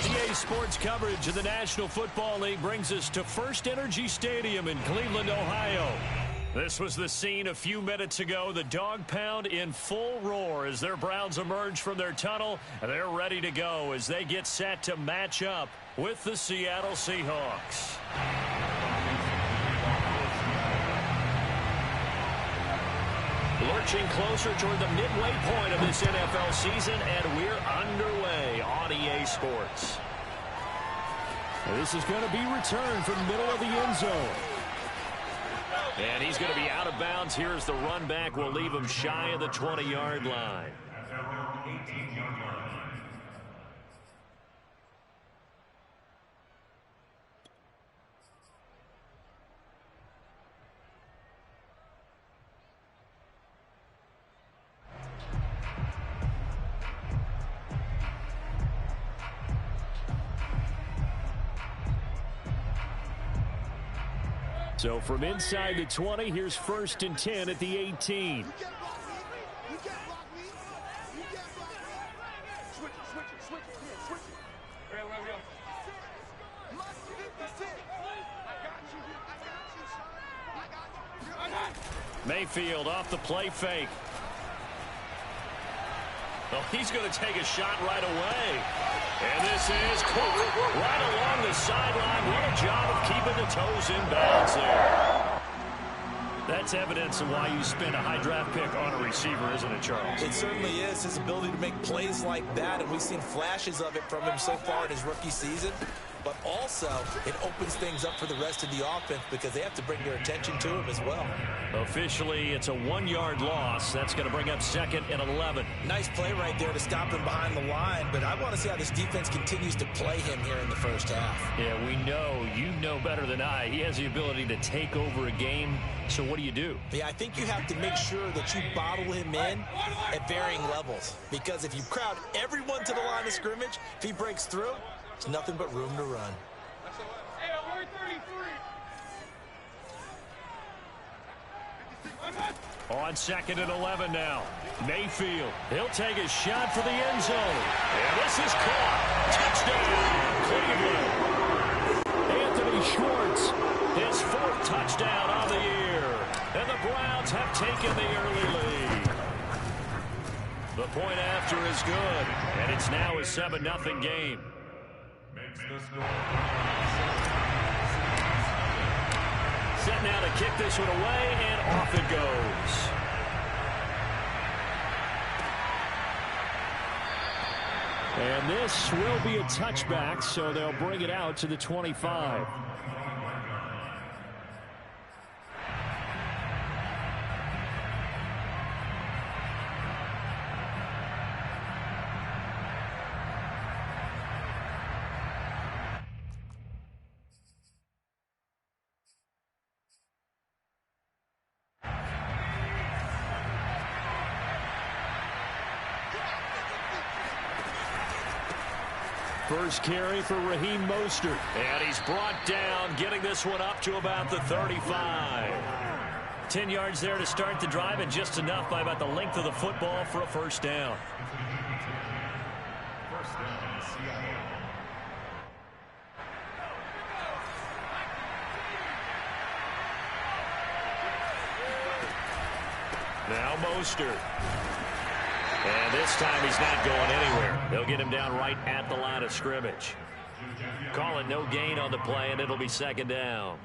EA Sports coverage of the National Football League brings us to First Energy Stadium in Cleveland, Ohio. This was the scene a few minutes ago. The dog pound in full roar as their Browns emerge from their tunnel. They're ready to go as they get set to match up with the Seattle Seahawks. Lurching closer toward the midway point of this NFL season, and we're underway on EA Sports. This is going to be returned from the middle of the end zone. And he's going to be out of bounds. Here's the run back. We'll leave him shy of the 20-yard line. So from inside the 20, here's 1st and 10 at the 18. Mayfield off the play fake. Oh, he's going to take a shot right away. And this is Cook right along the sideline. What a job of keeping the toes in bounds there. That's evidence of why you spend a high draft pick on a receiver, isn't it, Charles? It certainly is. His ability to make plays like that, and we've seen flashes of it from him so far in his rookie season. But also, it opens things up for the rest of the offense because they have to bring their attention to him as well. Officially, it's a 1-yard loss. That's going to bring up 2nd and 11. Nice play right there to stop him behind the line, but I want to see how this defense continues to play him here in the first half. Yeah, we know. You know better than I. He has the ability to take over a game. So what do you do? Yeah, I think you have to make sure that you bottle him in at varying levels. Because if you crowd everyone to the line of scrimmage, if he breaks through, there's nothing but room to run. On 2nd and 11 now. Mayfield. He'll take a shot for the end zone. And this is caught. Touchdown, Cleveland. Anthony Schwartz, his 4th touchdown on the year. And the Browns have taken the early lead. The point after is good. And it's now a 7-0 game. Set now to kick this one away, and off it goes. And this will be a touchback, so they'll bring it out to the 25. First carry for Raheem Mostert. And he's brought down, getting this one up to about the 35. 10 yards there to start the drive, and just enough by about the length of the football for a first down. Now Mostert. And this time he's not going anywhere. They'll get him down right at the line of scrimmage. Call it no gain on the play, and it'll be 2nd down.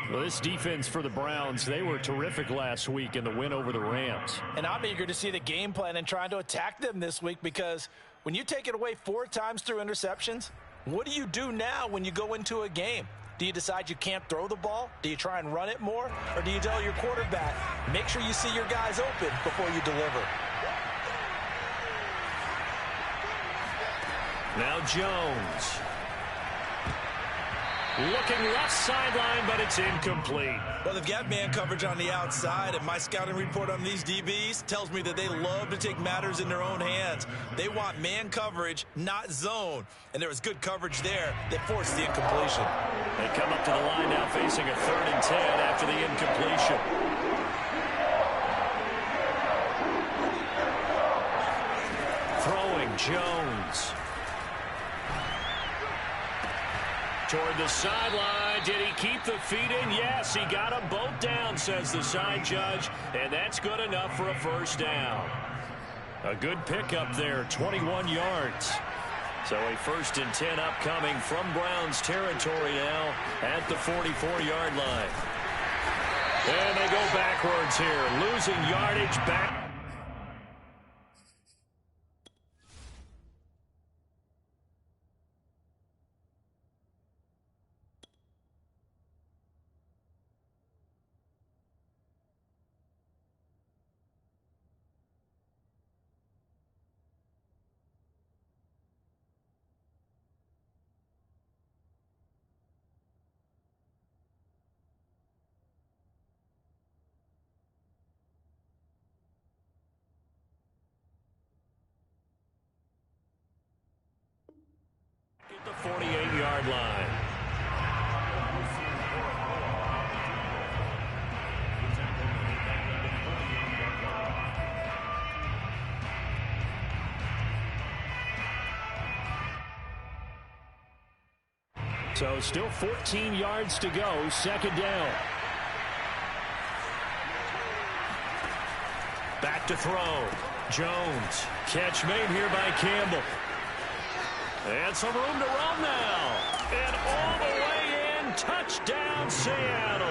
Well, this defense for the Browns, they were terrific last week in the win over the Rams. And I'm eager to see the game plan and trying to attack them this week, because when you take it away 4 times through interceptions, what do you do now when you go into a game? Do you decide you can't throw the ball? Do you try and run it more? Or do you tell your quarterback, make sure you see your guys open before you deliver? Now Jones. Looking left sideline, but it's incomplete. Well, they've got man coverage on the outside, and my scouting report on these DBs tells me that they love to take matters in their own hands. They want man coverage, not zone. And there was good coverage there that forced the incompletion. They come up to the line now facing a 3rd and 10 after the incompletion. Jones. Toward the sideline. Did he keep the feet in? Yes, he got them both down, says the side judge. And that's good enough for a first down. A good pickup there, 21 yards. So a 1st and 10 upcoming from Browns territory now at the 44-yard line. And they go backwards here, losing yardage back. At the 48-yard line. So still 14 yards to go, 2nd down. Back to throw. Jones. Catch made here by Campbell. And some room to run now. And all the way in. Touchdown, Seattle.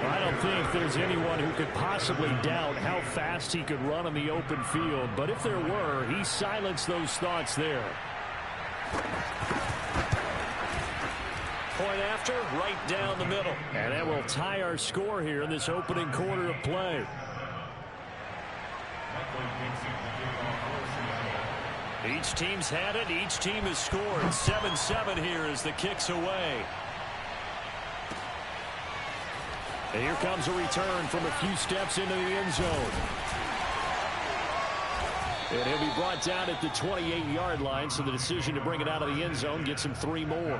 I don't think there's anyone who could possibly doubt how fast he could run on the open field. But if there were, he silenced those thoughts there. Point after, right down the middle. And that will tie our score here in this opening quarter of play. Each team's had it. Each team has scored. 7-7 here as the kick's away. And here comes a return from a few steps into the end zone. And he'll be brought down at the 28-yard line, so the decision to bring it out of the end zone gets him 3 more.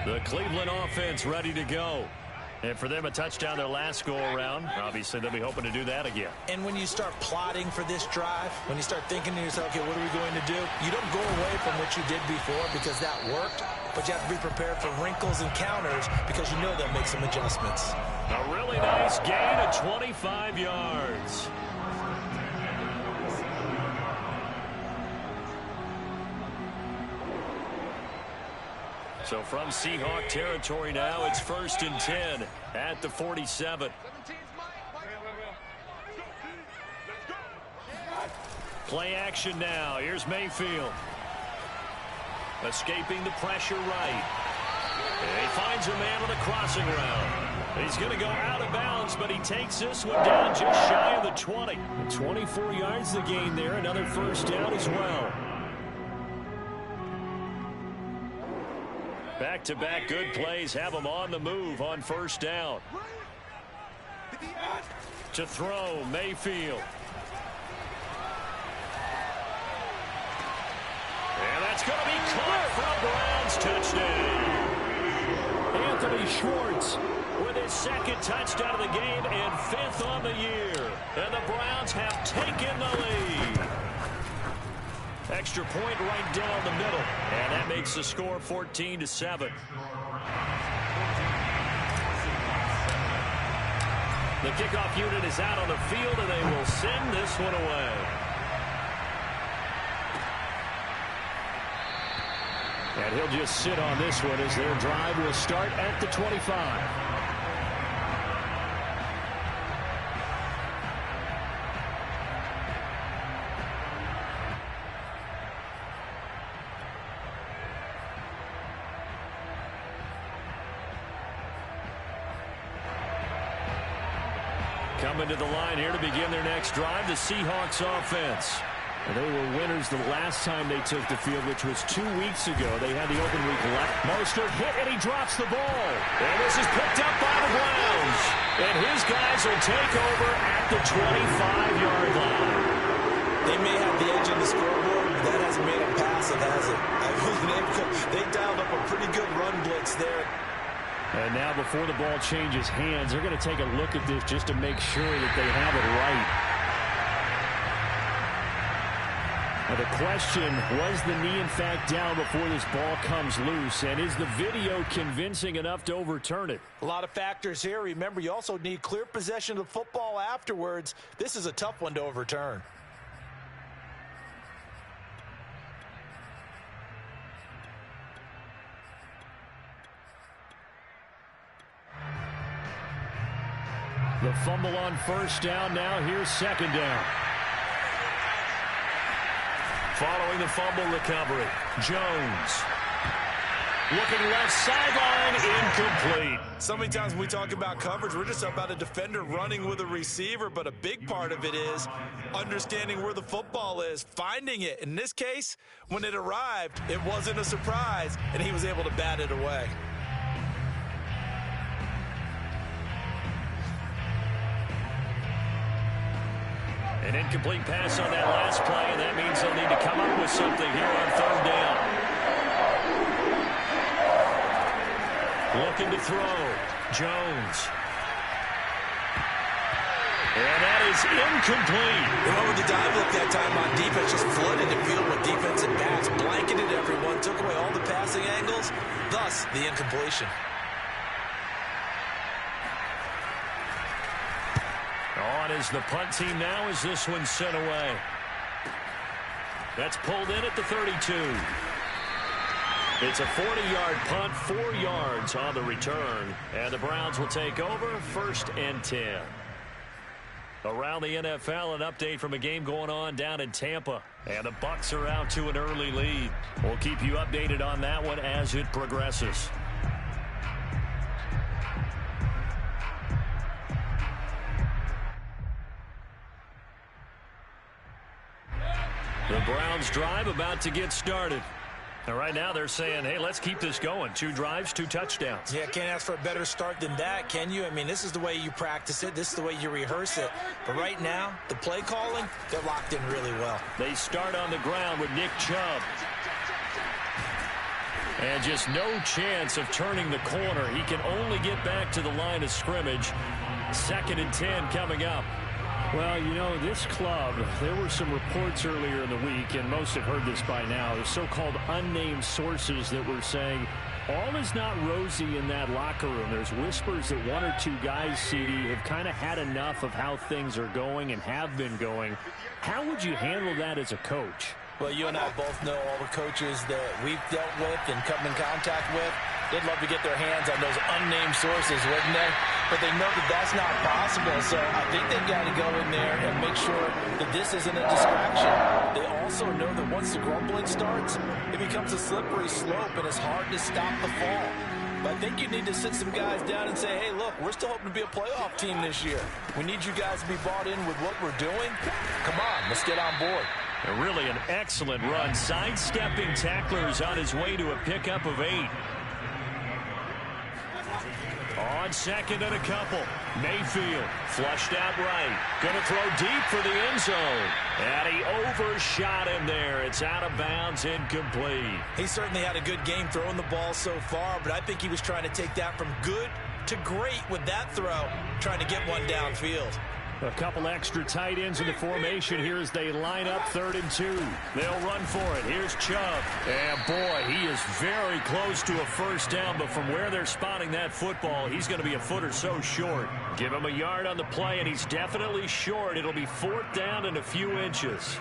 The Cleveland offense ready to go. And for them, a touchdown their last go-around. Obviously, they'll be hoping to do that again. And when you start plotting for this drive, when you start thinking to yourself, okay, what are we going to do? You don't go away from what you did before because that worked, but you have to be prepared for wrinkles and counters because you know they'll make some adjustments. A really nice gain of 25 yards. So from Seahawk territory now, it's 1st and 10 at the 47. Play action now. Here's Mayfield. Escaping the pressure right. And he finds a man on the crossing route. He's going to go out of bounds, but he takes this one down just shy of the 20. And 24 yards the gain there. Another first down as well. Back-to-back good plays have them on the move on first down. To throw, Mayfield. And that's going to be caught for a Browns touchdown. Anthony Schwartz with his 2nd touchdown of the game and 5th on the year. And the Browns have taken the lead. Extra point right down the middle. And that makes the score 14-7. The kickoff unit is out on the field, and they will send this one away. And he'll just sit on this one as their drive will start at the 25. Coming to the line here to begin their next drive, the Seahawks offense. And they were winners the last time they took the field, which was 2 weeks ago. They had the open week left. Mostert hit, and he drops the ball. And this is picked up by the Browns. And his guys will take over at the 25-yard line. They made scoreboard, but that hasn't made them passive, has it? I mean, they dialed up a pretty good run blitz there. And now before the ball changes hands, they're going to take a look at this just to make sure that they have it right. Now the question, was the knee in fact down before this ball comes loose? And is the video convincing enough to overturn it? A lot of factors here. Remember, you also need clear possession of the football afterwards. This is a tough one to overturn. The fumble on first down. Now here's second down. Following the fumble recovery, Jones. Looking left sideline, incomplete. So many times when we talk about coverage, we're just about a defender running with a receiver, but a big part of it is understanding where the football is, finding it. In this case, when it arrived, it wasn't a surprise, and he was able to bat it away. An incomplete pass on that last play, and that means they'll need to come up with something here on third down. Looking to throw. Jones. And that is incomplete. They went with the dive look that time on defense, just flooded the field with defensive backs, blanketed everyone, took away all the passing angles, thus the incompletion. On is the punt team now as this one's sent away. That's pulled in at the 32. It's a 40-yard punt, 4 yards on the return. And the Browns will take over, 1st and 10. Around the NFL, an update from a game going on down in Tampa. And the Bucs are out to an early lead. We'll keep you updated on that one as it progresses. The Browns drive about to get started. And right now they're saying, hey, let's keep this going. 2 drives, 2 touchdowns. Yeah, can't ask for a better start than that, can you? I mean, this is the way you practice it. This is the way you rehearse it. But right now, the play calling, they're locked in really well. They start on the ground with Nick Chubb. And just no chance of turning the corner. He can only get back to the line of scrimmage. 2nd and 10 coming up. Well, you know, this club, there were some reports earlier in the week, and most have heard this by now, the so-called unnamed sources that were saying all is not rosy in that locker room. There's whispers that 1 or 2 guys, CD, have kind of had enough of how things are going and have been going. How would you handle that as a coach? Well, you and I both know all the coaches that we've dealt with and come in contact with. They'd love to get their hands on those unnamed sources, wouldn't they? But they know that that's not possible, so I think they've got to go in there and make sure that this isn't a distraction. They also know that once the grumbling starts, it becomes a slippery slope, and it's hard to stop the fall. But I think you need to sit some guys down and say, hey, look, we're still hoping to be a playoff team this year. We need you guys to be bought in with what we're doing. Come on, let's get on board. And really an excellent run. Sidestepping tacklers on his way to a pickup of 8. On 2nd and a couple. Mayfield flushed out right. Going to throw deep for the end zone. And he overshot him there. It's out of bounds, incomplete. He certainly had a good game throwing the ball so far, but I think he was trying to take that from good to great with that throw, trying to get one downfield. A couple extra tight ends in the formation here as they line up 3rd and 2. They'll run for it. Here's Chubb. And boy, he is very close to a first down, but from where they're spotting that football, he's going to be a foot or so short. Give him a yard on the play, and he's definitely short. It'll be 4th down and a few inches.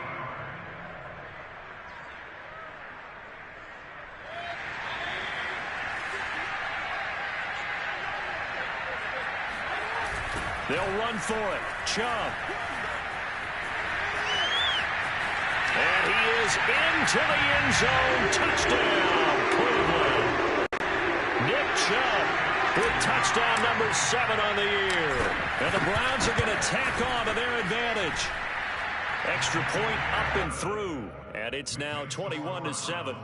They'll run for it. Chubb. And he is into the end zone. Touchdown, Cleveland. Nick Chubb with touchdown number 7 on the year. And the Browns are going to tack on to their advantage. Extra point up and through. And it's now 21-7.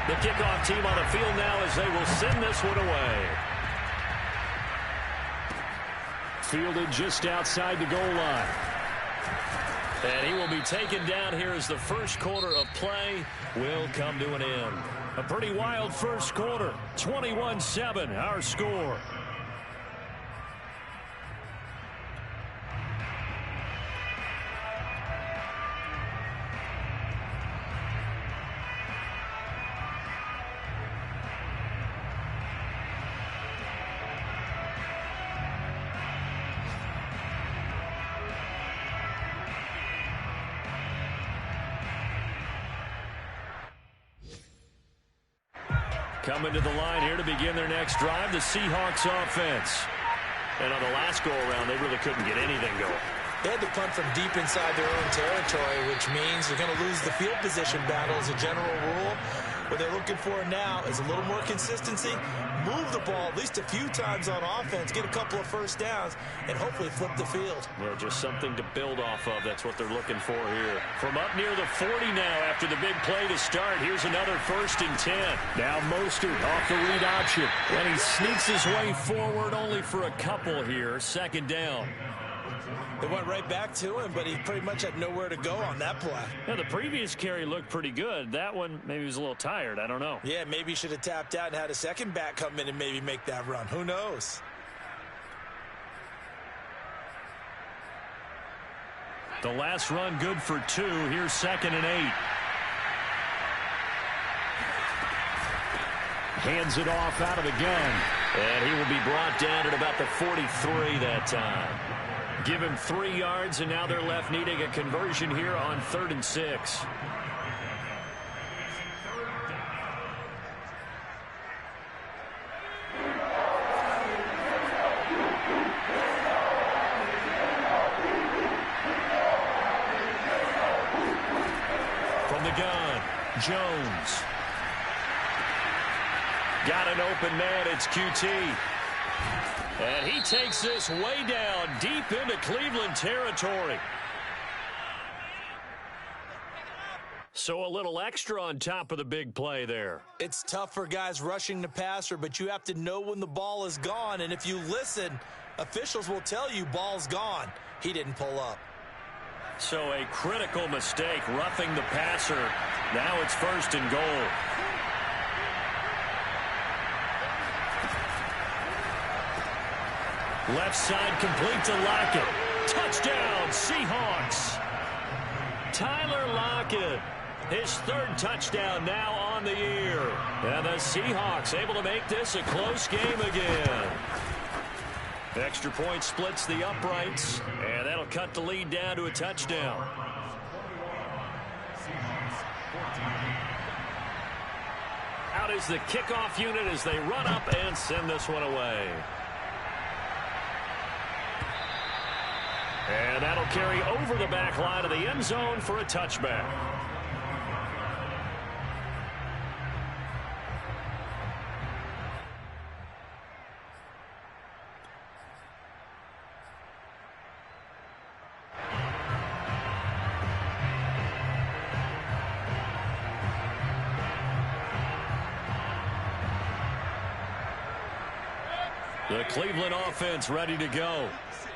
The kickoff team on the field now as they will send this one away. Fielded just outside the goal line. And he will be taken down here as the first quarter of play will come to an end. A pretty wild first quarter. 21-7, our score. Coming to the line here to begin their next drive, the Seahawks offense. And on the last go-around, they really couldn't get anything going. They had to punt from deep inside their own territory, which means they're going to lose the field position battle as a general rule. What they're looking for now is a little more consistency, move the ball at least a few times on offense, get a couple of first downs, and hopefully flip the field. Yeah, just something to build off of. That's what they're looking for here. From up near the 40 now after the big play to start. Here's another 1st and 10. Now Mostert off the read option. And he sneaks his way forward only for a couple here. 2nd down. They went right back to him, but he pretty much had nowhere to go on that play. Yeah, the previous carry looked pretty good. That one, maybe he was a little tired. I don't know. Yeah, maybe he should have tapped out and had a second back come in and maybe make that run. Who knows? The last run good for 2. Here's 2nd and 8. Hands it off out of the gun. And he will be brought down at about the 43 that time. Give him 3 yards, and now they're left needing a conversion here on 3rd and 6. From the gun, Jones. Got an open man, it's QT. And he takes this way down, deep into Cleveland territory. So a little extra on top of the big play there. It's tough for guys rushing the passer, but you have to know when the ball is gone. And if you listen, officials will tell you ball's gone. He didn't pull up. So a critical mistake, roughing the passer. Now it's 1st and goal. Left side complete to Lockett. Touchdown, Seahawks. Tyler Lockett, his 3rd touchdown now on the year. And the Seahawks able to make this a close game again. Extra point splits the uprights, and that'll cut the lead down to a touchdown. Out is the kickoff unit as they run up and send this one away. And that'll carry over the back line of the end zone for a touchback. The Cleveland offense ready to go.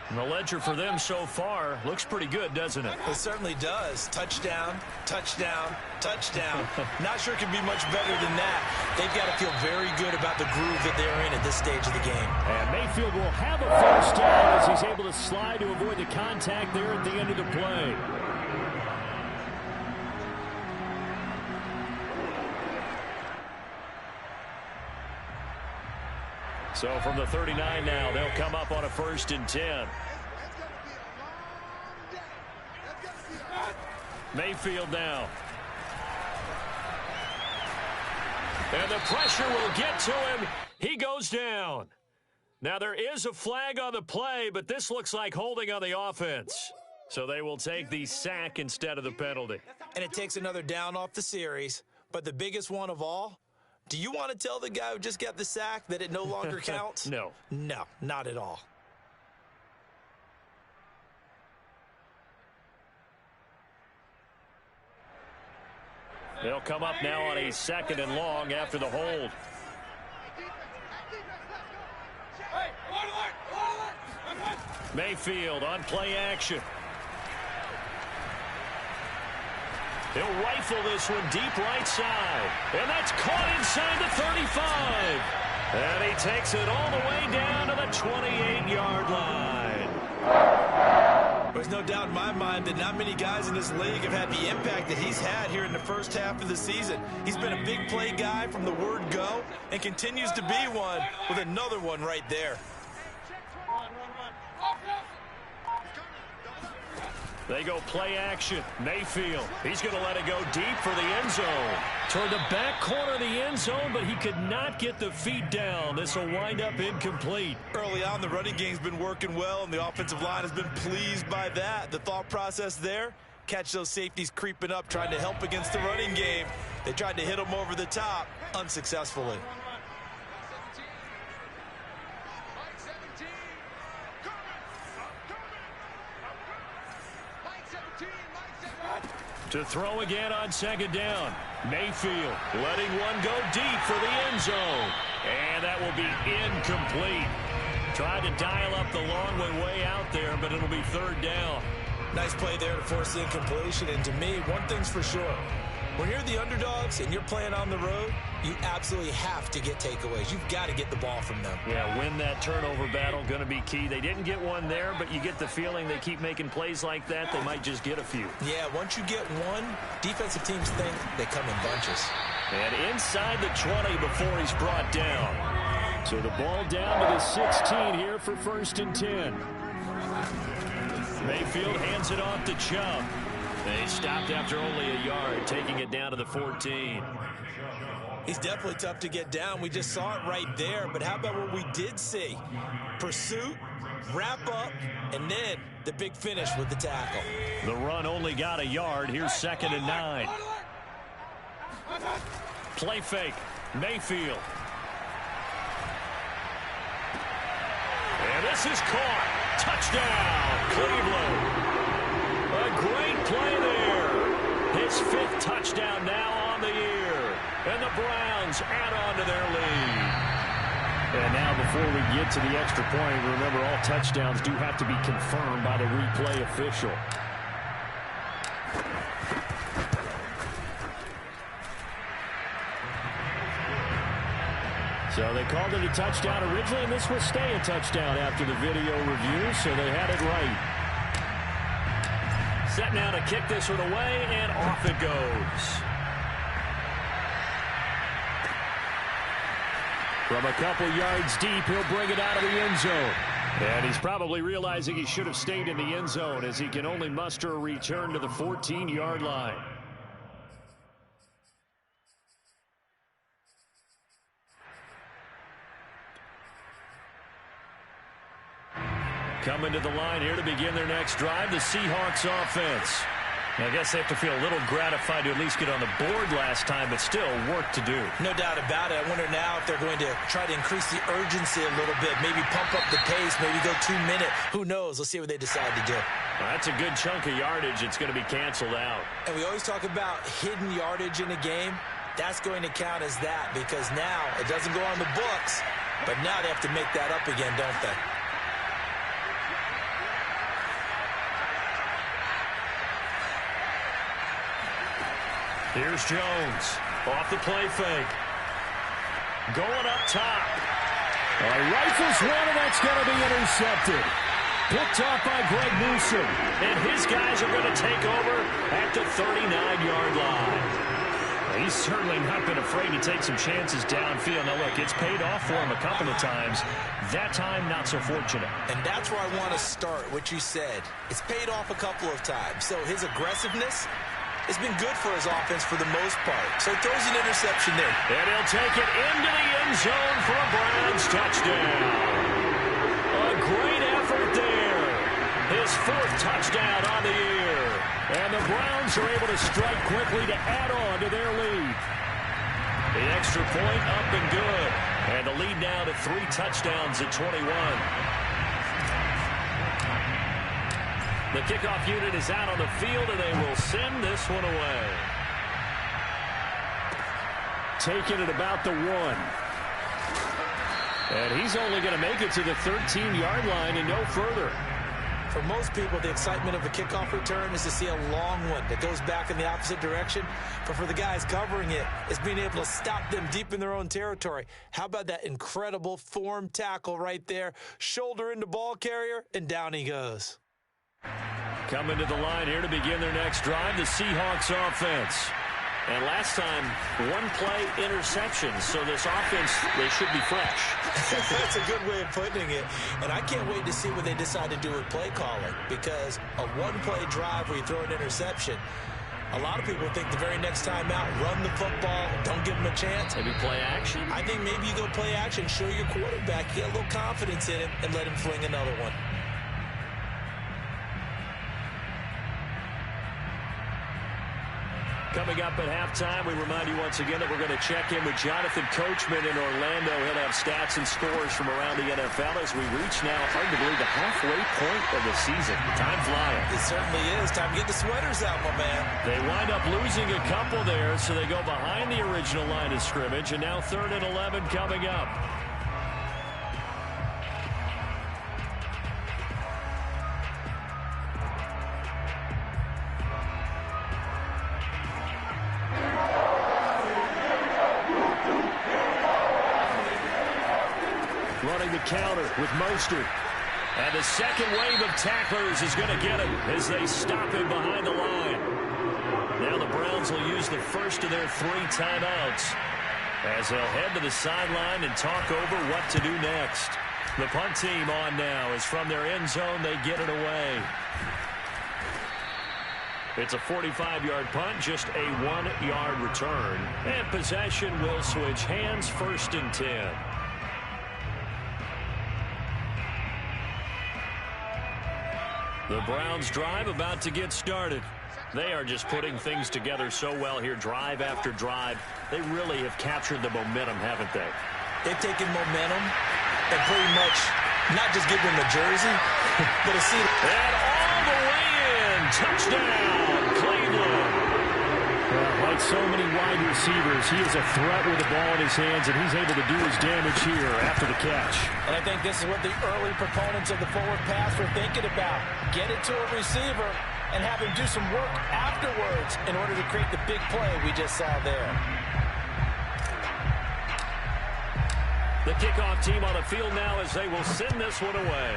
And the ledger for them so far looks pretty good, doesn't it? It certainly does. Touchdown, touchdown, touchdown. Not sure it can be much better than that. They've got to feel very good about the groove that they're in at this stage of the game. And Mayfield will have a 1st down as he's able to slide to avoid the contact there at the end of the play. So from the 39 now, they'll come up on a 1st and 10. Mayfield now. And the pressure will get to him. He goes down. Now there is a flag on the play, but this looks like holding on the offense. So they will take the sack instead of the penalty. And it takes another down off the series. But the biggest one of all, do you want to tell the guy who just got the sack that it no longer counts? No. No, not at all. They'll come up now on a 2nd and long after the hold. Mayfield on play action. He'll rifle this one deep right side. And that's caught inside the 35. And he takes it all the way down to the 28-yard line. There's no doubt in my mind that not many guys in this league have had the impact that he's had here in the first half of the season. He's been a big play guy from the word go and continues to be one with another one right there. They go play action. Mayfield. He's going to let it go deep for the end zone. Toward the back corner of the end zone, but he could not get the feet down. This will wind up incomplete. Early on, the running game's been working well, and the offensive line has been pleased by that. The thought process there, catch those safeties creeping up, trying to help against the running game. They tried to hit them over the top, unsuccessfully. To throw again on second down. Mayfield letting one go deep for the end zone. And that will be incomplete. Tried to dial up the long way out there, but it'll be third down. Nice play there to force the incompletion. And to me, one thing's for sure. When you're the underdogs and you're playing on the road, you absolutely have to get takeaways. You've got to get the ball from them. Yeah, win that turnover battle, going to be key. They didn't get one there, but you get the feeling they keep making plays like that, they might just get a few. Yeah, once you get one, defensive teams think they come in bunches. And inside the 20 before he's brought down. So the ball down to the 16 here for 1st and 10. Mayfield hands it off to Chubb. They stopped after only a yard, taking it down to the 14. He's definitely tough to get down. We just saw it right there. But how about what we did see? Pursuit, wrap up, and then the big finish with the tackle. The run only got a yard. Here's 2nd and 9. Play fake. Mayfield. And this is caught. Touchdown, Cleveland. A great play there. His 5th touchdown now on the year. And the Browns add on to their lead. And now before we get to the extra point, remember all touchdowns do have to be confirmed by the replay official. So they called it a touchdown originally, and this will stay a touchdown after the video review, so they had it right. Set now to kick this one away, and off it goes. From a couple yards deep, he'll bring it out of the end zone. And he's probably realizing he should have stayed in the end zone as he can only muster a return to the 14-yard line. Coming to the line here to begin their next drive, the Seahawks offense. I guess they have to feel a little gratified to at least get on the board last time, but still work to do. No doubt about it. I wonder now if they're going to try to increase the urgency a little bit, maybe pump up the pace, maybe go 2-minute. Who knows? Let's see what they decide to do. Well, that's a good chunk of yardage. It's going to be canceled out. And we always talk about hidden yardage in a game. That's going to count as that because now it doesn't go on the books, but now they have to make that up again, don't they? Here's Jones. Off the play fake. Going up top. Rifles one, and that's going to be intercepted. Picked off by Greg Newsom. And his guys are going to take over at the 39-yard line. He's certainly not been afraid to take some chances downfield. Now, look, it's paid off for him a couple of times. That time, not so fortunate. And that's where I want to start, what you said. It's paid off a couple of times. So his aggressiveness has been good for his offense for the most part. So he throws an interception there. And he'll take it into the end zone for a Browns touchdown. A great effort there. His 4th touchdown on the year. And the Browns are able to strike quickly to add on to their lead. The extra point up and good. And the lead now to 3 touchdowns at 21. The kickoff unit is out on the field, and they will send this one away. Taking it about the 1. And he's only going to make it to the 13-yard line and no further. For most people, the excitement of a kickoff return is to see a long one that goes back in the opposite direction. But for the guys covering it, it's being able to stop them deep in their own territory. How about that incredible form tackle right there? Shoulder into ball carrier, and down he goes. Coming to the line here to begin their next drive, the Seahawks offense. And last time, one-play interception. So this offense, they should be fresh. That's a good way of putting it. And I can't wait to see what they decide to do with play calling. Because a one-play drive where you throw an interception, a lot of people think the very next time out, run the football, don't give them a chance. Maybe play action? I think maybe you go play action, show your quarterback, get a little confidence in him, and let him fling another one. Coming up at halftime, we remind you once again that we're going to check in with Jonathan Coachman in Orlando. He'll have stats and scores from around the NFL as we reach now, hard to believe, the halfway point of the season. Time flying. It certainly is. Time to get the sweaters out, my man. They wind up losing a couple there, so they go behind the original line of scrimmage, and now 3rd and 11 coming up. Running the counter with Mostert. And the second wave of tacklers is going to get him as they stop him behind the line. Now the Browns will use the first of their 3 timeouts as they'll head to the sideline and talk over what to do next. The punt team on now as from their end zone they get it away. It's a 45-yard punt, just a 1-yard return. And possession will switch hands, 1st and 10. The Browns drive about to get started. They are just putting things together so well here, drive after drive. They really have captured the momentum, haven't they? They've taken momentum and pretty much not just give them a jersey, but a seat. And all the way in. Touchdown, Cleveland. Like so many wide receivers, he is a threat with the ball in his hands, and he's able to do his damage here after the catch. And I think this is what the early proponents of the forward pass were thinking about. Get it to a receiver and have him do some work afterwards in order to create the big play we just saw there. The kickoff team on the field now as they will send this one away.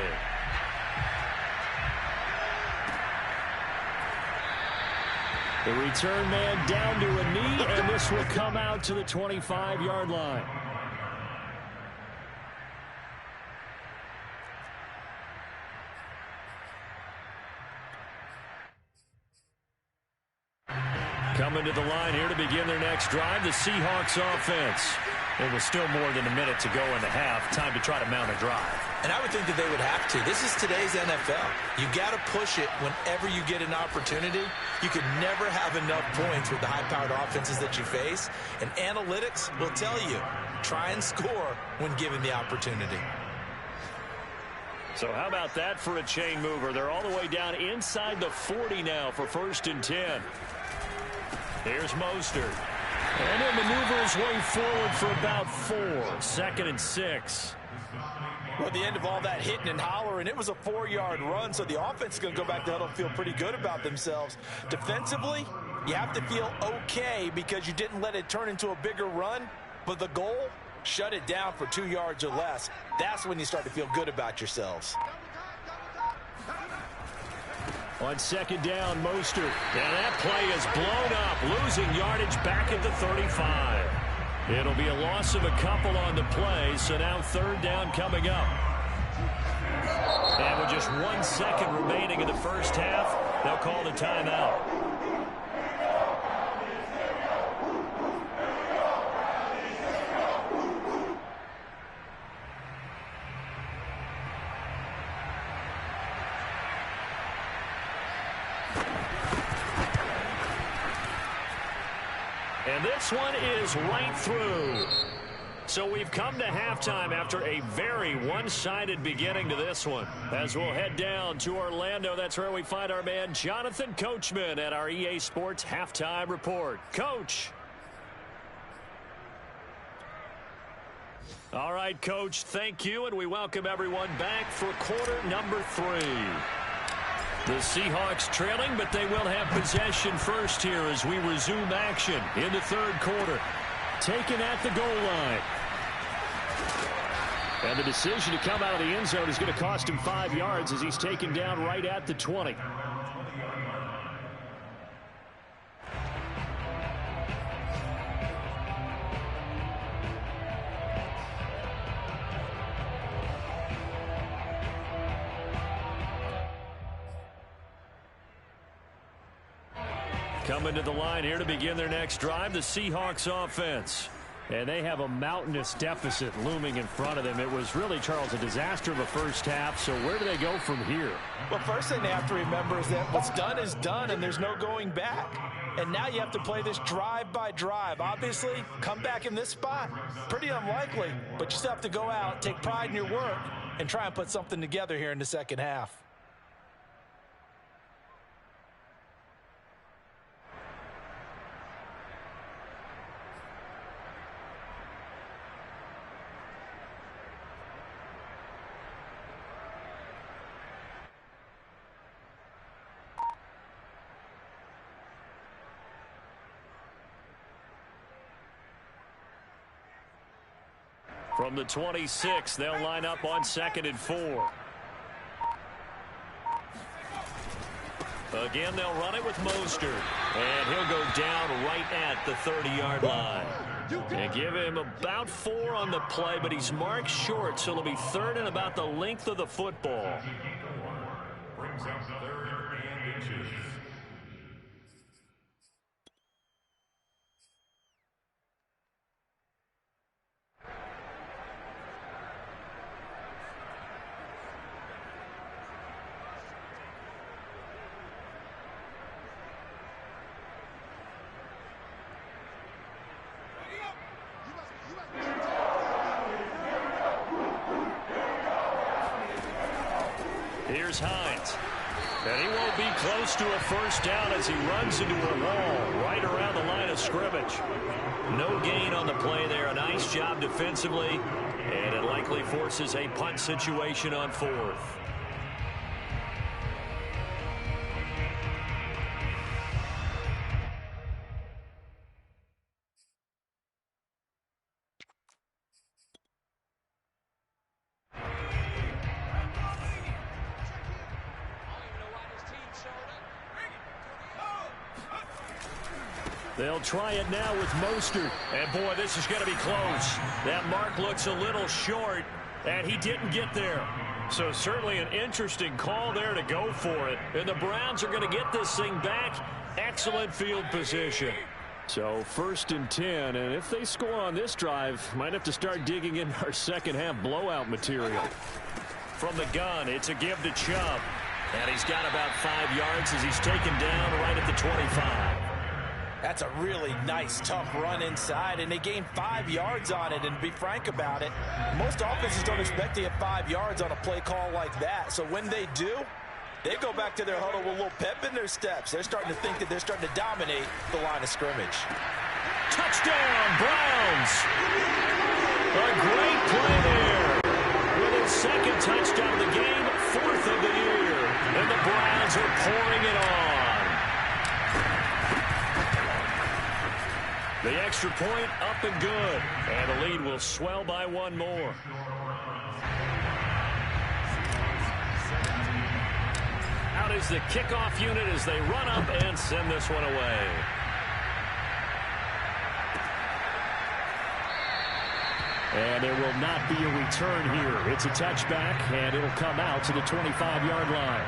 The return man down to a knee, and this will come out to the 25-yard line. Coming to the line here to begin their next drive, the Seahawks offense. It was still more than a minute to go in the half. Time to try to mount a drive. And I would think that they would have to. This is today's NFL. You got to push it whenever you get an opportunity. You could never have enough points with the high-powered offenses that you face. And analytics will tell you, try and score when given the opportunity. So how about that for a chain mover? They're all the way down inside the 40 now for 1st and 10. Here's Mostert. And he'll maneuver his way forward for about 4. 2nd and 6. Well, at the end of all that hitting and hollering, it was a 4-yard run, so the offense is going to go back to huddle and feel pretty good about themselves. Defensively, you have to feel okay because you didn't let it turn into a bigger run, but the goal, shut it down for 2 yards or less. That's when you start to feel good about yourselves. On 2nd down, Mostert. And that play is blown up, losing yardage back at the 35. It'll be a loss of a couple on the play, so now 3rd down coming up. And with just 1 second remaining in the first half, they'll call the timeout. And this one is right through. So we've come to halftime after a very one-sided beginning to this one. As we'll head down to Orlando, that's where we find our man Jonathan Coachman at our EA Sports Halftime Report. Coach. All right, Coach, thank you, and we welcome everyone back for quarter number 3. The Seahawks trailing, but they will have possession first here as we resume action in the third quarter. Taken at the goal line. And the decision to come out of the end zone is going to cost him 5 yards as he's taken down right at the 20. Coming to the line here to begin their next drive, the Seahawks offense. And they have a mountainous deficit looming in front of them. It was really, Charles, a disaster of a first half. So where do they go from here? Well, first thing they have to remember is that what's done is done, and there's no going back. And now you have to play this drive by drive. Obviously, come back in this spot, pretty unlikely. But you still have to go out, take pride in your work, and try and put something together here in the second half. From the 26, they'll line up on 2nd and 4. Again, they'll run it with Mostert. And he'll go down right at the 30-yard line. And give him about 4 on the play, but he's marked short, so it'll be 3rd and about the length of the football. Brings up 3rd and inches. Here's Hines. And he won't be close to a first down as he runs into a wall right around the line of scrimmage. No gain on the play there. A nice job defensively. And it likely forces a punt situation on 4th. They'll try it now with Mostert. And, boy, this is going to be close. That mark looks a little short, and he didn't get there. So certainly an interesting call there to go for it. And the Browns are going to get this thing back. Excellent field position. So 1st and 10, and if they score on this drive, might have to start digging in our second half blowout material. From the gun, it's a give to Chubb. And he's got about 5 yards as he's taken down right at the 25. That's a really nice, tough run inside, and they gained 5 yards on it. And to be frank about it, most offenses don't expect to get 5 yards on a play call like that. So when they do, they go back to their huddle with a little pep in their steps. They're starting to think that they're starting to dominate the line of scrimmage. Touchdown, Browns! A great play there. With his 2nd touchdown of the game, 4th of the year. And the Browns are pouring it on. The extra point up and good. And the lead will swell by 1 more. Out is the kickoff unit as they run up and send this one away. And there will not be a return here. It's a touchback, and it'll come out to the 25-yard line.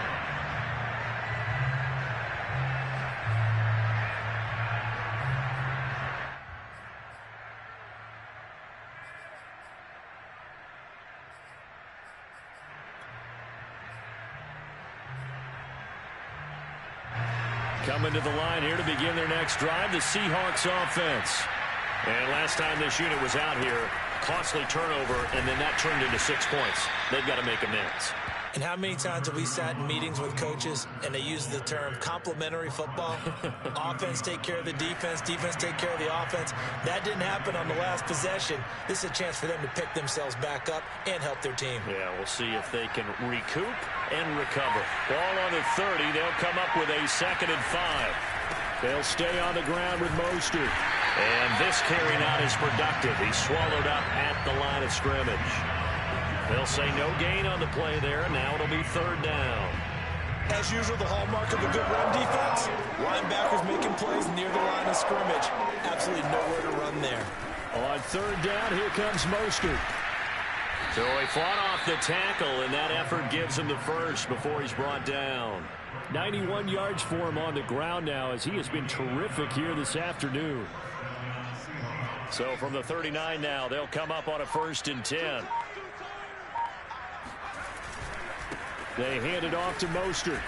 Coming to the line here to begin their next drive, the Seahawks offense. And last time this unit was out here, costly turnover, and then that turned into 6 points. They've got to make amends. And how many times have we sat in meetings with coaches and they use the term complementary football? Offense take care of the defense, defense take care of the offense. That didn't happen on the last possession. This is a chance for them to pick themselves back up and help their team. Yeah, we'll see if they can recoup and recover. Ball on the 30. They'll come up with a 2nd and 5. They'll stay on the ground with Mostert. And this carry not as productive. He's swallowed up at the line of scrimmage. They'll say no gain on the play there, and now it'll be 3rd down. As usual, the hallmark of a good run defense, linebackers making plays near the line of scrimmage. Absolutely nowhere to run there. On 3rd down, here comes Mostert. So he fought off the tackle, and that effort gives him the first before he's brought down. 91 yards for him on the ground now, as he has been terrific here this afternoon. So from the 39 now, they'll come up on a 1st and 10. They hand it off to Mostert.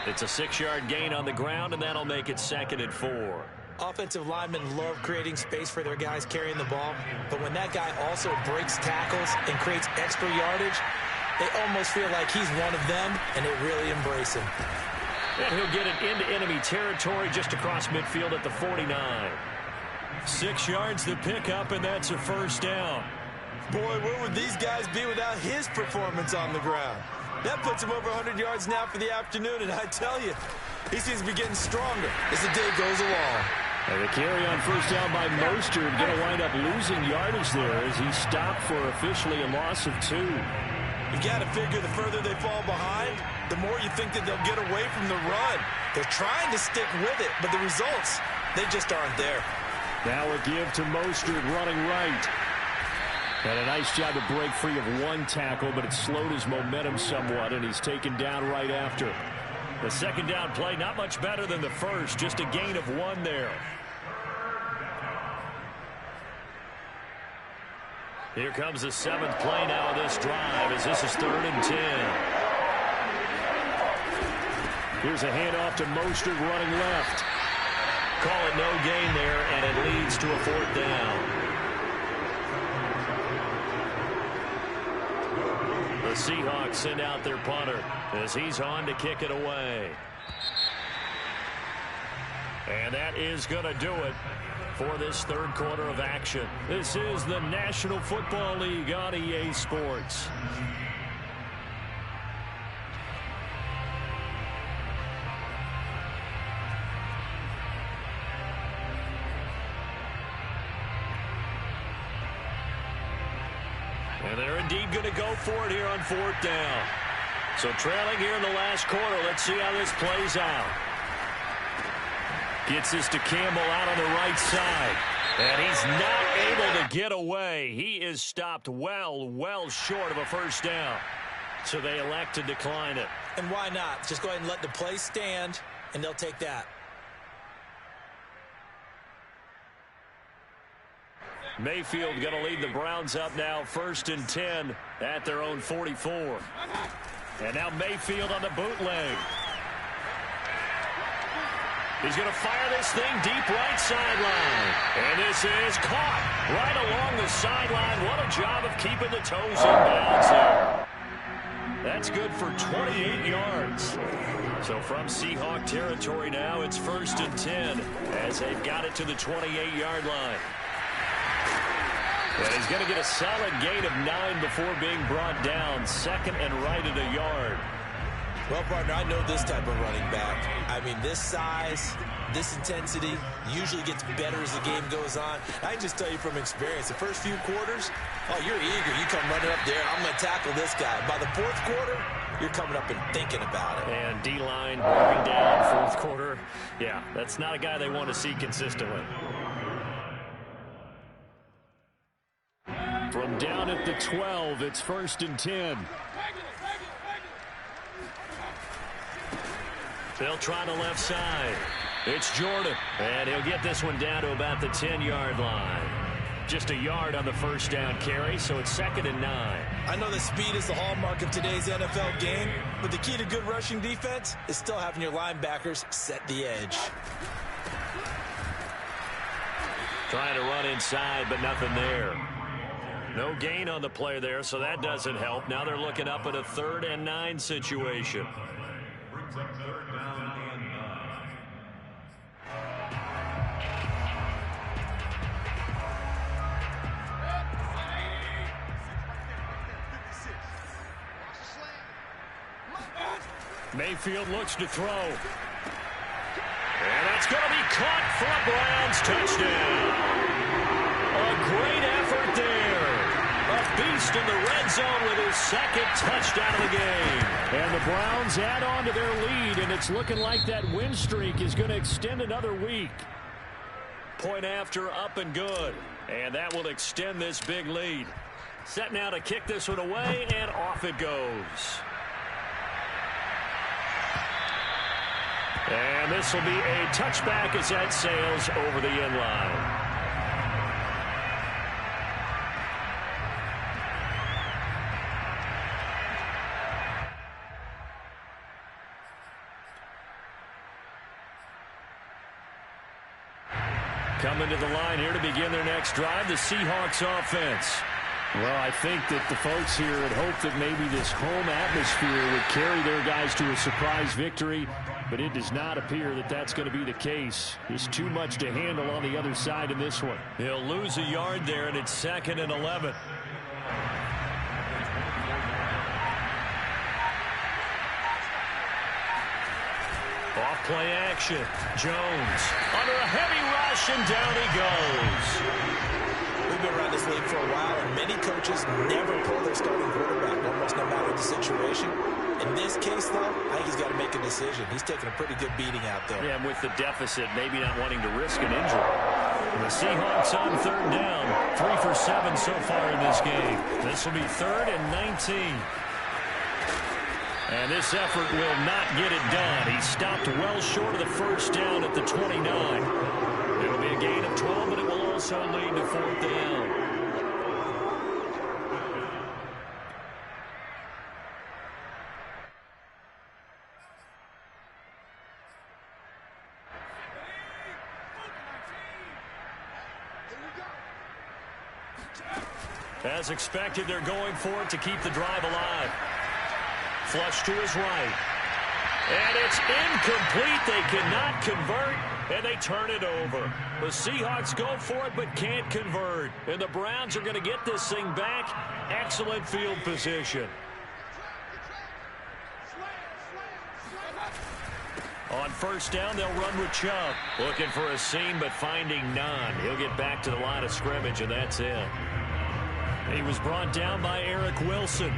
It's a 6-yard gain on the ground, and that'll make it 2nd and 4. Offensive linemen love creating space for their guys carrying the ball, but when that guy also breaks tackles and creates extra yardage, they almost feel like he's one of them, and they really embrace him. And he'll get it into enemy territory just across midfield at the 49. 6 yards the pickup, and that's a 1st down. Boy, where would these guys be without his performance on the ground? That puts him over 100 yards now for the afternoon, and I tell you, he seems to be getting stronger as the day goes along. And the carry on 1st down by Mostert going to wind up losing yardage there as he stopped for officially a loss of 2. You got to figure the further they fall behind, the more you think that they'll get away from the run. They're trying to stick with it, but the results, they just aren't there. Now a give to Mostert running right. And a nice job to break free of one tackle, but it slowed his momentum somewhat, and he's taken down right after. The 2nd down play, not much better than the first, just a gain of 1 there. Here comes the 7th play now of this drive, as this is 3rd and 10. Here's a handoff to Mostert running left. Call it no gain there, and it leads to a 4th down. The Seahawks send out their punter as he's on to kick it away. And that is going to do it for this 3rd quarter of action. This is the National Football League on EA Sports. And they're indeed going to go for it here on 4th down. So trailing here in the last quarter. Let's see how this plays out. Gets this to Campbell out on the right side. And he's not able to get away. He is stopped well short of a 1st down. So they elect to decline it. And why not? Just go ahead and let the play stand, and they'll take that. Mayfield going to lead the Browns up now 1st and 10 at their own 44. And now Mayfield on the bootleg. He's going to fire this thing deep right sideline. And this is caught right along the sideline. What a job of keeping the toes in bounds there. That's good for 28 yards. So from Seahawk territory now, it's 1st and 10 as they've got it to the 28-yard line. And he's going to get a solid gain of 9 before being brought down. 2nd and right at a yard. Well, partner, I know this type of running back. I mean, this size, this intensity usually gets better as the game goes on. I can just tell you from experience, the first few quarters, oh, you're eager. You come running up there, I'm going to tackle this guy. By the 4th quarter, you're coming up and thinking about it. And D-line breaking down 4th quarter. Yeah, that's not a guy they want to see consistently. From down at the 12, it's 1st and 10. They'll try the left side. It's Jordan. And he'll get this one down to about the 10-yard line. Just a yard on the 1st down carry, so it's 2nd and 9. I know that speed is the hallmark of today's NFL game, but the key to good rushing defense is still having your linebackers set the edge. Trying to run inside, but nothing there. No gain on the play there, so that doesn't help. Now they're looking up at a 3rd and 9 situation. Brings up 3rd down and 9. Mayfield looks to throw. And that's going to be caught for a Browns touchdown. A great effort there. A beast in the red zone with his 2nd touchdown of the game. And the Browns add on to their lead, and it's looking like that win streak is going to extend another week. Point after, up and good. And that will extend this big lead. Set now to kick this one away, and off it goes. And this will be a touchback as that sails over the end line. Coming to the line here to begin their next drive, the Seahawks offense. Well, I think that the folks here had hoped that maybe this home atmosphere would carry their guys to a surprise victory, but it does not appear that that's going to be the case. There's too much to handle on the other side in this one. He'll lose a yard there, and it's 2nd and 11. Off play action. Jones under a heavy rush, and down he goes. We've been around this league for a while, and many coaches never pull their starting quarterback, almost no matter the situation. In this case, though, I think he's got to make a decision. He's taking a pretty good beating out there. Yeah, and with the deficit, maybe not wanting to risk an injury. And the Seahawks on 3rd down. 3 for 7 so far in this game. This will be 3rd and 19. And this effort will not get it done. He stopped well short of the 1st down at the 29. It'll be a gain of 12, but it will also lead to 4th down. As expected, they're going for it to keep the drive alive. Flush to his right. And it's incomplete. They cannot convert, and they turn it over. The Seahawks go for it but can't convert. And the Browns are going to get this thing back. Excellent field position. On 1st down, they'll run with Chubb. Looking for a seam, but finding none. He'll get back to the line of scrimmage, and that's it. He was brought down by Eric Wilson.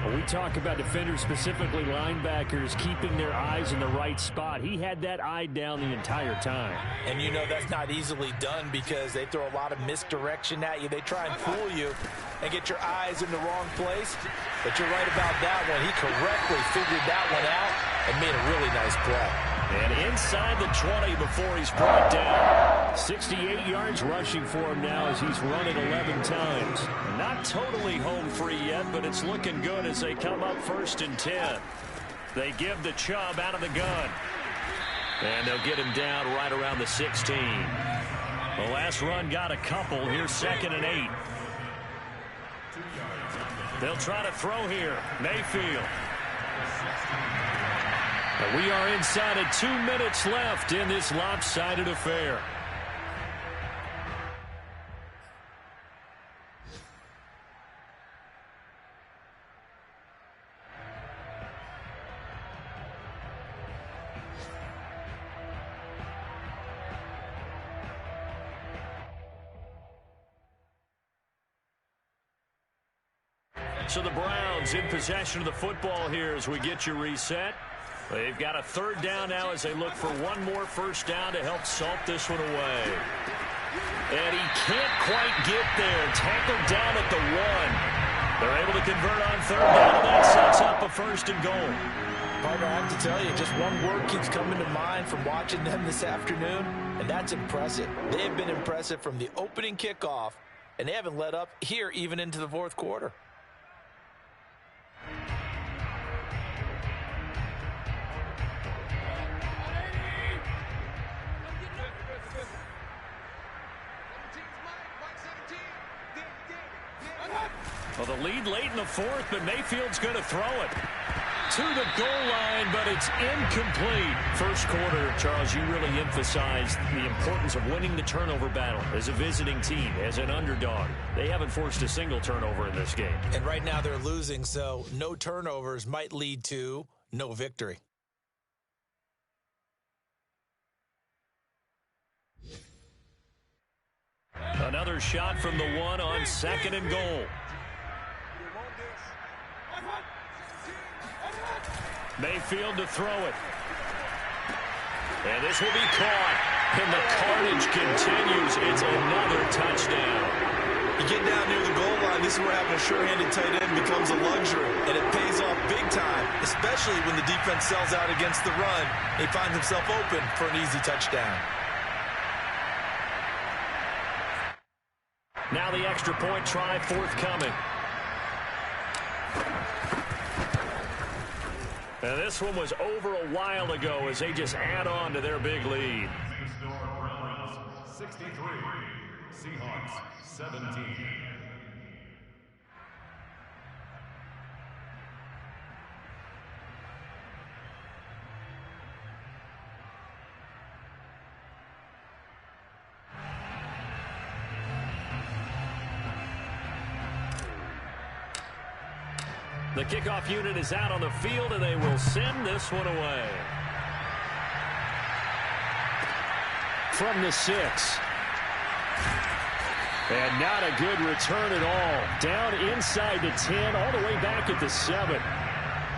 When we talk about defenders, specifically linebackers, keeping their eyes in the right spot, he had that eye down the entire time. And you know that's not easily done because they throw a lot of misdirection at you. They try and fool you and get your eyes in the wrong place. But you're right about that one. He correctly figured that one out and made a really nice play. And inside the 20 before he's brought down. 68 yards rushing for him now as he's run it 11 times. Not totally home free yet, but it's looking good as they come up 1st and 10. They give the Chubb out of the gun. And they'll get him down right around the 16. The last run got a couple. Here's 2nd and 8. They'll try to throw here. Mayfield. And we are inside of 2 minutes left in this lopsided affair. So the Browns in possession of the football here as we get you reset. They've got a 3rd down now as they look for one more 1st down to help salt this one away. And he can't quite get there. Tackled down at the 1. They're able to convert on 3rd down, and that sets up a 1st and goal. Partner, I have to tell you, just one word keeps coming to mind from watching them this afternoon, and that's impressive. They have been impressive from the opening kickoff, and they haven't let up here even into the 4th quarter. Well, the lead late in the fourth, but Mayfield's going to throw it to the goal line, but it's incomplete. First quarter, Charles, you really emphasized the importance of winning the turnover battle as a visiting team, as an underdog. They haven't forced a single turnover in this game. And right now they're losing, so no turnovers might lead to no victory. Another shot from the one on 2nd and goal. Mayfield to throw it. And this will be caught. And the carnage continues. It's another touchdown. You get down near the goal line, this is where having a sure-handed tight end becomes a luxury. And it pays off big time, especially when the defense sells out against the run. He finds himself open for an easy touchdown. Now the extra point try forthcoming. And this one was over a while ago as they just add on to their big lead. 63, Seahawks 17. The kickoff unit is out on the field, and they will send this one away. From the 6. And not a good return at all. Down inside the 10, all the way back at the 7.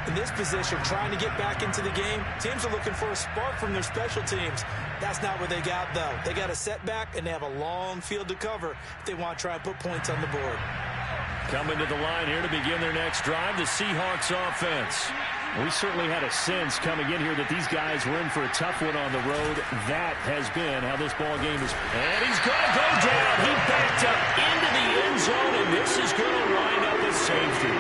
In this position, trying to get back into the game, teams are looking for a spark from their special teams. That's not what they got, though. They got a setback, and they have a long field to cover if they want to try and put points on the board. Coming to the line here to begin their next drive, the Seahawks offense. We certainly had a sense coming in here that these guys were in for a tough one on the road. That has been how this ball game is. And he's going to go down. He backed up into the end zone, and this is going to wind up with safety.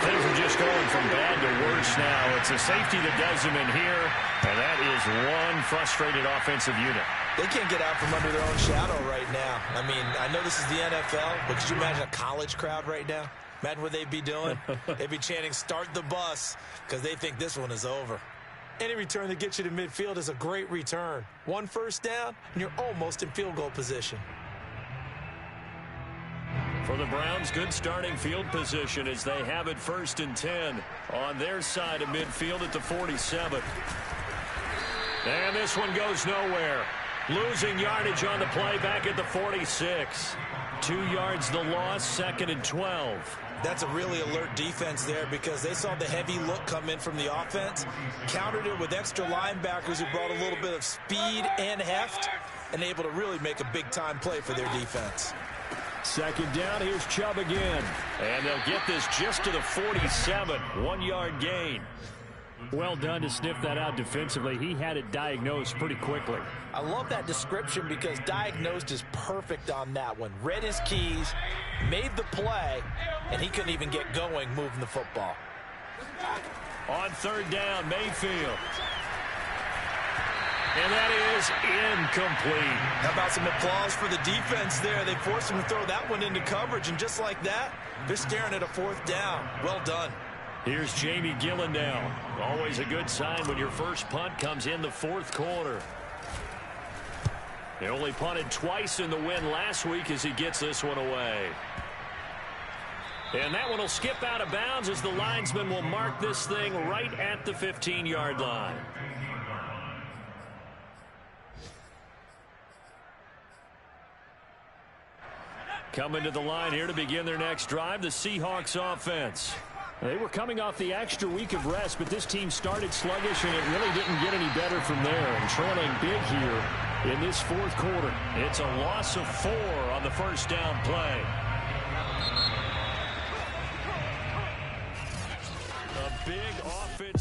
Things are just going from bad to worse now. It's a safety that does them in here, and that is one frustrated offensive unit. They can't get out from under their own shadow right now. I mean, I know this is the NFL, but could you imagine a college crowd right now? Imagine what they'd be doing. They'd be chanting, "Start the bus," because they think this one is over. Any return that gets you to midfield is a great return. One first down, and you're almost in field goal position. For the Browns, good starting field position as they have it 1st and 10 on their side of midfield at the 47. And this one goes nowhere. Losing yardage on the play back at the 46. 2 yards the loss, 2nd and 12. That's a really alert defense there because they saw the heavy look come in from the offense, countered it with extra linebackers who brought a little bit of speed and heft, and able to really make a big-time play for their defense. 2nd down, here's Chubb again. And they'll get this just to the 47, 1-yard gain. Well done to sniff that out defensively. He had it diagnosed pretty quickly. I love that description because diagnosed is perfect on that one. Read his keys, made the play, and he couldn't even get going moving the football. On 3rd down, Mayfield. And that is incomplete. How about some applause for the defense there? They forced him to throw that one into coverage, and just like that, they're staring at a 4th down. Well done. Here's Jamie Gillendow. Always a good sign when your first punt comes in the 4th quarter. They only punted twice in the win last week as he gets this one away. And that one will skip out of bounds as the linesman will mark this thing right at the 15-yard line. Coming to the line here to begin their next drive, the Seahawks offense. They were coming off the extra week of rest, but this team started sluggish, and it really didn't get any better from there. And trailing big here in this 4th quarter. It's a loss of 4 on the first down play. A big offense.